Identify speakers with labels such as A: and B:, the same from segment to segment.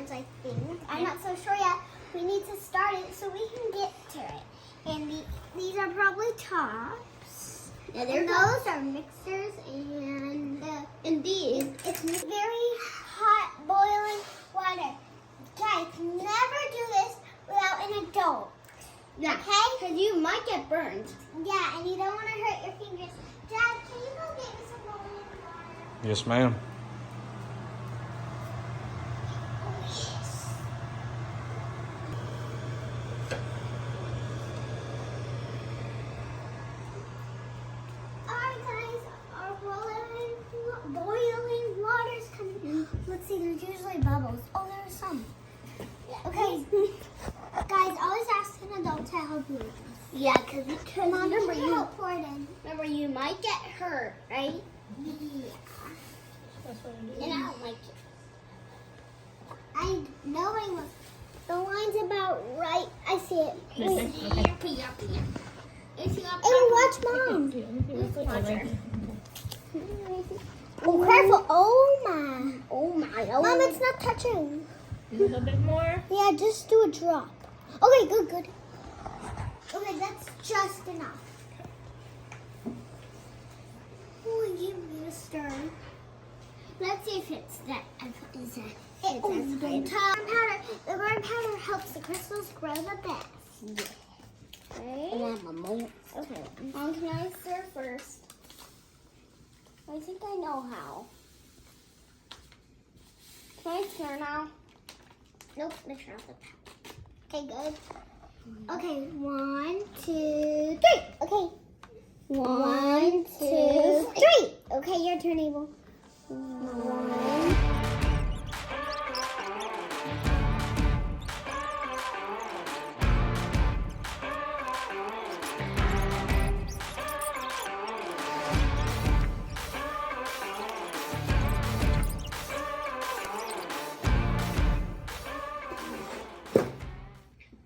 A: ones, I think. I'm not so sure yet. We need to start it so we can get to it. And these are probably tops.
B: Yeah,
A: And those are mixers and
B: these.
A: it's very hot boiling water. Guys, never do this without an adult.
B: Yeah.
A: Okay?
B: Because you might get burned.
A: Yeah, and you don't want to hurt your fingers. Dad, can you go get me some boiling water?
C: Yes, ma'am.
A: Oh, yes. Alright, guys, our boiling water's coming. Let's see, there's usually bubbles. Oh, there's some. Okay, guys, always ask an adult to help you.
B: Yeah, because
A: Mom,
B: remember
A: you
B: you
A: help pour it in.
B: remember you might get hurt, right?
A: Yeah.
B: And I don't like it.
A: I know I was. The line's about right. I see it. Wait. Hey, watch Mom. Oh, careful. Oh my.
B: Oh my! Oh.
A: Mom, it's not touching.
D: A little bit more.
A: Yeah, just do a drop. Okay, good. Okay, that's just enough. Oh, give me a stir.
B: Let's see if it's that. Is that?
A: The green powder helps the crystals grow the best. Okay.
B: Okay. Mom, can I stir first? I think I know how. Can I stir now?
A: Nope, mix around the powder. Okay, good. Okay, 1, 2, 3. Okay. 1, 2, 3. Okay, your turn, Abel. 1.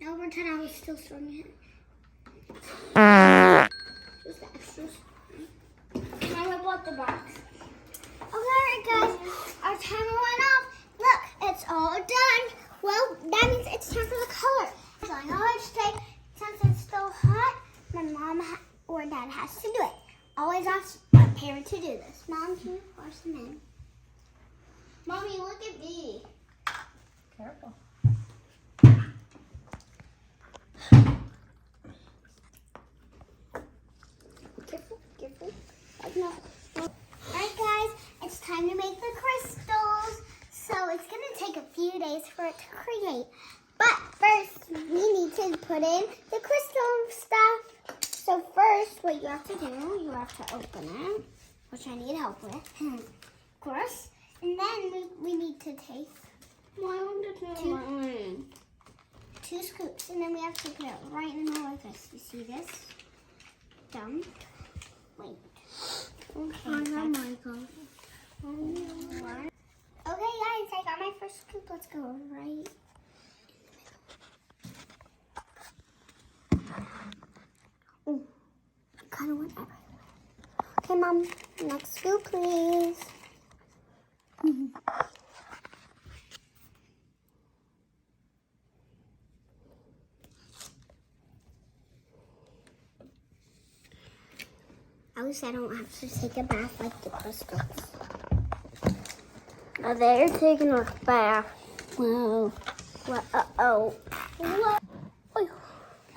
A: Now we're 10 hours still stirring it. Just the extras.
B: Can I whip out the box?
A: Alright guys, our timer went off. Look, it's all done. Well, that means it's time for the color. So I know each day, since it's still hot, my mom or dad has to do it. Always ask a parent to do this. Mom, can you pour some in?
B: Mommy, look at me.
D: Careful.
A: Careful. No. Alright guys, it's time to make the crystals. So it's going to take a few days for it to create. But first, we need to put in the crystal stuff. So first, what you have to do, you have to open it, which I need help with, of course. And then we need to take
B: Why won't it mine?
A: 2 scoops, and then we have to put it right in the middle like this. You see this? Dump. Wait.
B: Okay.
A: Oh, Michael. Okay, guys, I got my first scoop. Let's go right. Ooh, kind of went everywhere. Okay, Mom, next scoop, please. At least I don't have to take a bath like the crystals.
B: Now they're taking a bath.
A: Whoa. What? Uh-oh. What? Oh,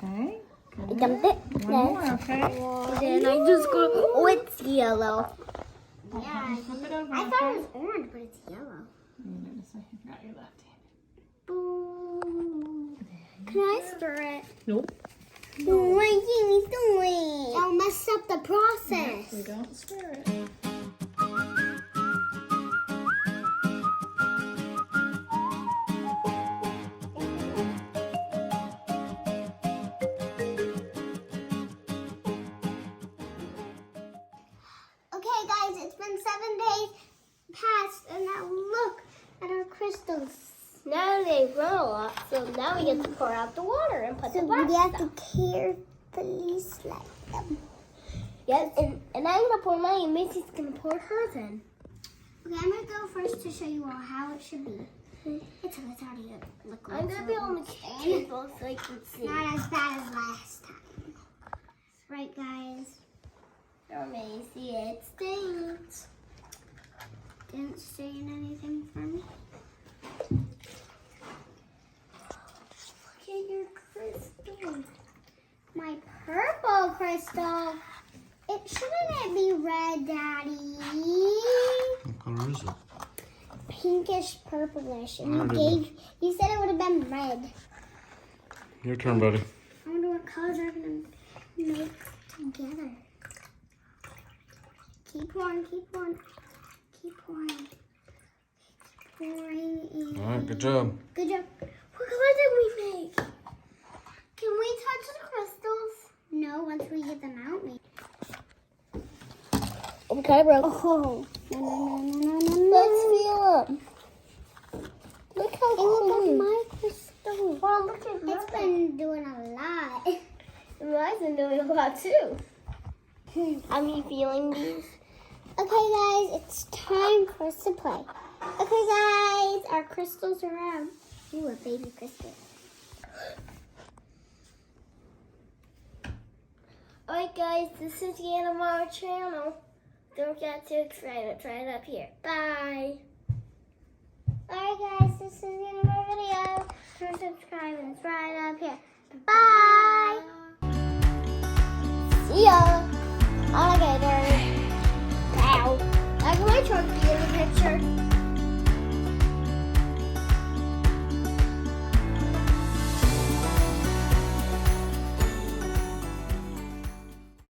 D: Okay.
A: I dumped it.
D: One more, okay?
B: And then I just go, oh, it's yellow.
A: Yeah,
D: Flip it over,
A: I thought
D: okay?
A: it was orange, but it's yellow.
D: So you got your left hand.
A: Boo.
B: Can I stir it?
D: Nope.
A: What are you doing? I'll mess up the process.
D: We don't stir it.
A: Okay, guys, it's been 7 days past, and now look at our crystals.
B: Now they run a lot, so now we get to pour out the water and put
A: So
B: the
A: we
B: black
A: have
B: stuff.
A: to carefully slide them.
B: Yes, and I'm gonna pour mine, and Macy's gonna pour hers in.
A: Okay, I'm gonna go first to show you all how it should be. It's already a liquid.
B: I'm gonna be on the table so I can see.
A: Not as bad as last time. Right, guys?
B: Oh, Macy, it stinks.
A: Didn't stain anything for me.
B: Look at your crystal.
A: My purple crystal. Shouldn't it be red, Daddy?
C: What color is it?
A: Pinkish purplish. And
C: Alright,
A: you said it would have been red.
C: Your turn, buddy.
A: I wonder what colors are going to make together. Keep pouring, keep pouring. Keep pouring. Keep pouring in.
C: All right, good job.
A: Good job.
B: What color did we make?
A: Can we touch the crystals? No, once we get them out, maybe.
B: I'm kind of broke.
A: Oh, no.
B: Let's feel them. Look how
A: Hey, look
B: cool.
A: at my crystal.
B: Wow, look at
A: It's been doing a lot.
B: Mine's been doing a lot too. Are you feeling these?
A: Okay, guys, it's time for us to play. Okay, guys, our crystals are out. Ooh, a baby crystal.
B: Alright guys, this is the end of our channel. Don't get too excited. Try it up here. Bye.
A: Alright, guys, this is the end of our video. Turn subscribe and it's right up here. Bye.
B: See ya. Alligator. Ow. Like my truck in the picture.